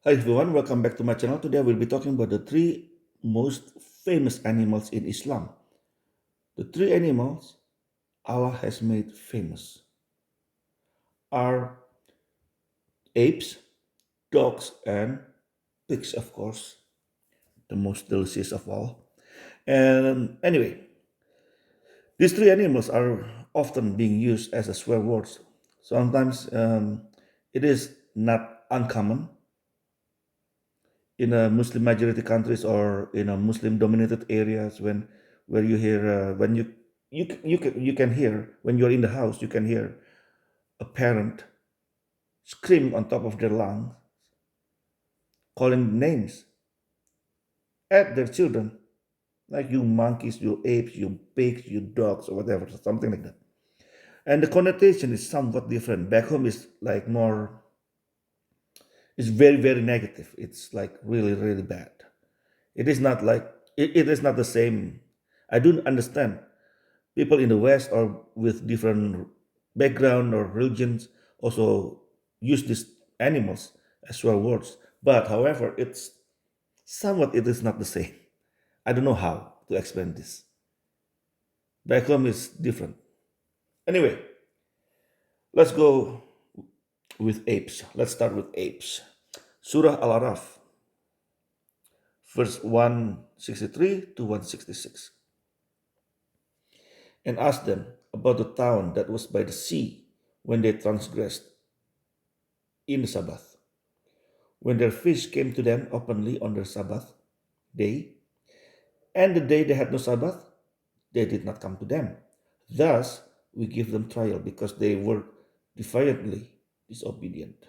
Hi everyone, welcome back to my channel. Today we'll be talking about the three most famous animals in Islam. The three animals Allah has made famous are apes, dogs, and pigs, of course, the most delicious of all. And anyway, these three animals are often being used as a swear words. Sometimes it is not uncommon in a Muslim majority countries or in a Muslim dominated areas when where you hear when you can hear when you're in the house you can hear a parent scream on top of their lungs calling names at their children like you monkeys, you apes, you pigs, you dogs or whatever, something like that. And the connotation is somewhat different. Back home is like more, it's very negative. It's like really bad. It is not like it is not the same. I do understand people in the West or with different background or religions also use these animals as swear words. But however, it's somewhat it is not the same. I don't know how to explain this. Back home is different. Anyway, let's go with apes. Let's start with apes. Surah Al-Araf, verse 163 to 166. And asked them about the town that was by the sea when they transgressed in the Sabbath. When their fish came to them openly on their Sabbath day, and the day they had no Sabbath, they did not come to them. Thus, we give them trial because they were defiantly disobedient.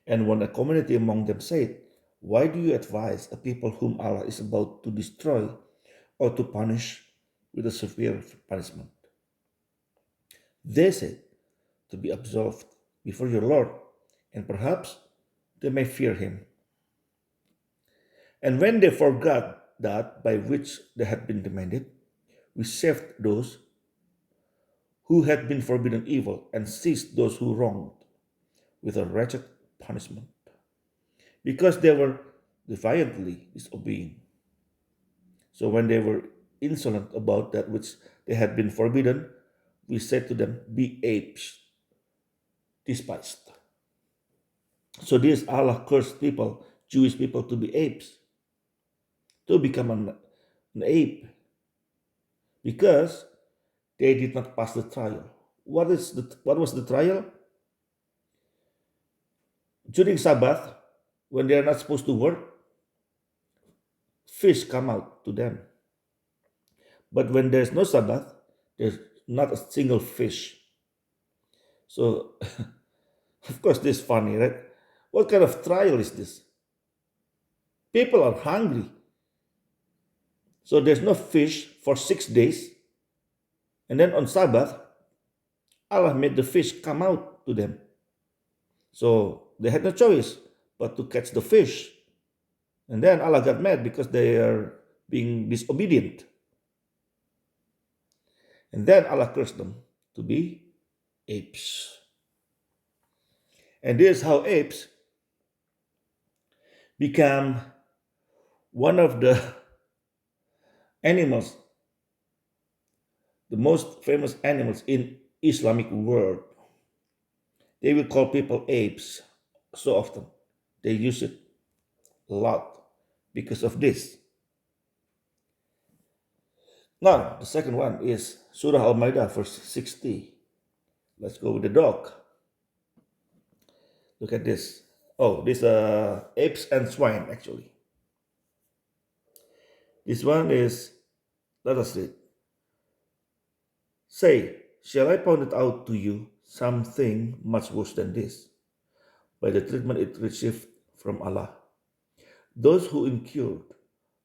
And when a community among them said, why do you advise a people whom Allah is about to destroy or to punish with a severe punishment? They said, to be absolved before your Lord, and perhaps they may fear him. And when they forgot that by which they had been demanded, we saved those who had been forbidden evil and seized those who wronged with a wretched punishment, because they were defiantly disobeying. So when they were insolent about that which they had been forbidden, we said to them, be apes, despised. So these Allah cursed people, Jewish people, to be apes, to become an ape, because they did not pass the trial. What was the trial? During Sabbath, when they are not supposed to work, fish come out to them. But when there's no Sabbath, there's not a single fish. So, of course, this is funny, right? What kind of trial is this? People are hungry. So there's no fish for 6 days. And then on Sabbath, Allah made the fish come out to them. So they had no choice but to catch the fish. And then Allah got mad because they are being disobedient. And then Allah cursed them to be apes. And this is how apes become one of the animals, the most famous animals in Islamic world. They will call people apes so often. They use it a lot because of this. Now, the second one is Surah Al-Maidah, verse 60. Let's go with the dog. Look at this. Oh, this apes and swine, actually. This one is, let us read. Say, shall I point it out to you something much worse than this, by the treatment it received from Allah? Those who incurred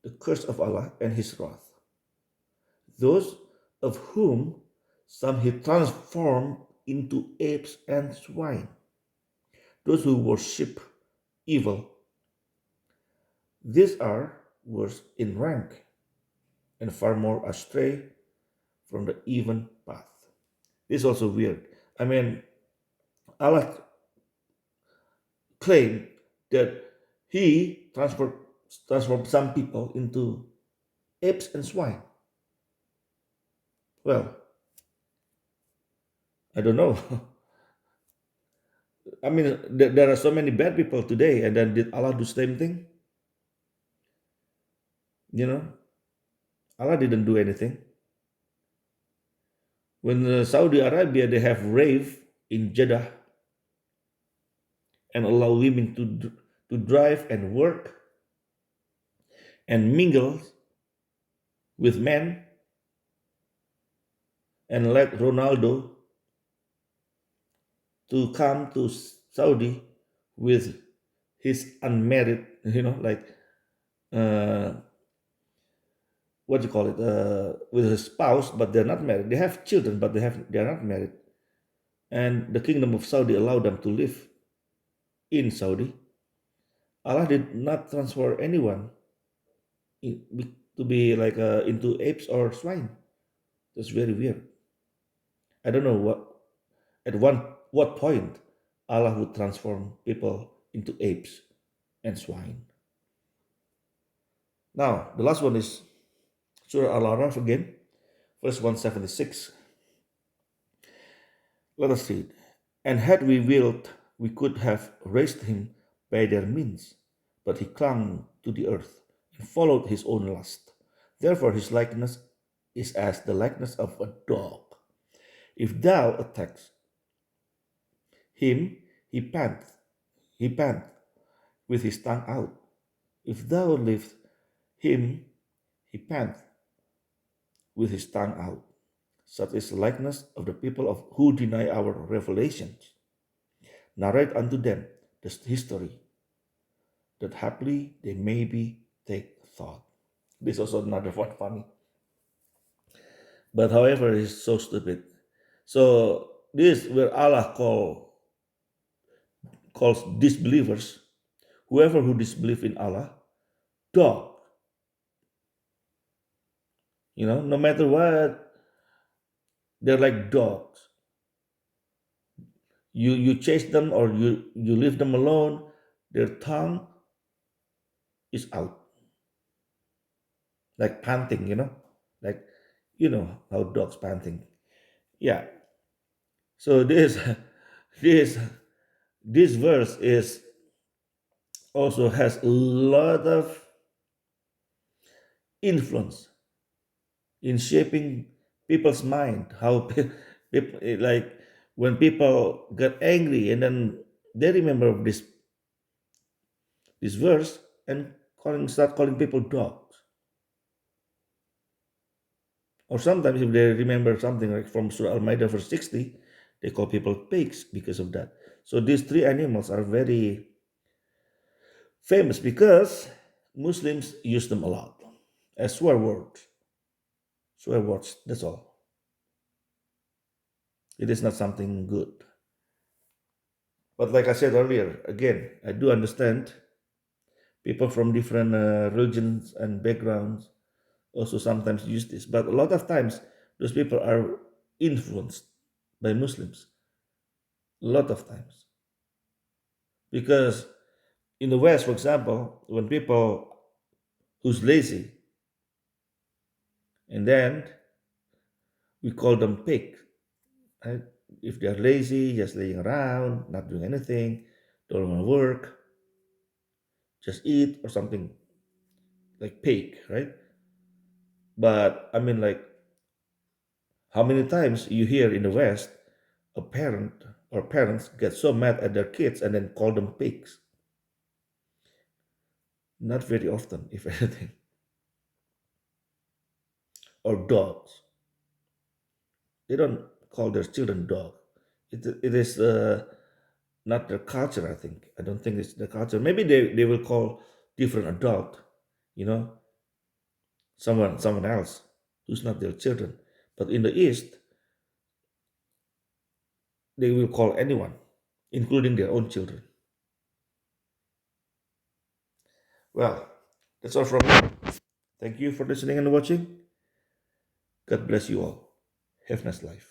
the curse of Allah and His wrath, those of whom some He transformed into apes and swine, those who worship evil. These are worse in rank and far more astray from the even path. This is also weird. Allah claimed that He transformed some people into apes and swine. Well, I don't know. I mean, there are so many bad people today, and then did Allah do the same thing? You know, Allah didn't do anything. When Saudi Arabia, they have rave in Jeddah and allow women to drive and work and mingle with men and let Ronaldo to come to Saudi with his unmarried, like uh, what do you call it, with his spouse, but they're not married. They have children, but they're not married. And the kingdom of Saudi allowed them to live in Saudi. Allah did not transfer anyone to be like into apes or swine. That's very weird. I don't know at what point Allah would transform people into apes and swine. Now the last one is Surah Al-Araf again, verse 176. Let us read. And had we willed, we could have raised him by their means, but he clung to the earth and followed his own lust. Therefore his likeness is as the likeness of a dog. If thou attackest him, he panteth, he panteth with his tongue out. If thou lift him, he panteth with his tongue out. Such is the likeness of the people of who deny our revelations. Narrate unto them the history, that haply they maybe take thought. This is also another one funny. But however, it's so stupid. So this where Allah calls disbelievers, whoever who disbelieve in Allah, dog. No matter what, they're like dogs. You chase them or you leave them alone, their tongue is out, like panting. Like how dogs panting. Yeah. So this this verse is also has a lot of influence in shaping people's mind. How people, like when people get angry and then they remember this verse and start calling people dogs. Or sometimes if they remember something like from Surah Al-Ma'idah verse 60, they call people pigs because of that. So these three animals are very famous because Muslims use them a lot as swear words. Swear words, that's all. It is not something good. But like I said earlier, again, I do understand people from different religions and backgrounds also sometimes use this. But a lot of times, those people are influenced by Muslims. A lot of times. Because in the West, for example, when people who's lazy, and then we call them pig, right? If they're lazy, just laying around, not doing anything, don't want to work, just eat or something like pig, right? But I mean, like, how many times you hear in the West a parent or parents get so mad at their kids and then call them pigs? Not very often, if anything. Or dogs. They don't call their children dog. It is not their culture, I think. I don't think it's their culture. Maybe they will call different adult, you know, someone else who's not their children. But in the East, they will call anyone, including their own children. Well, that's all from me. Thank you for listening and watching. God bless you all. Have a nice life.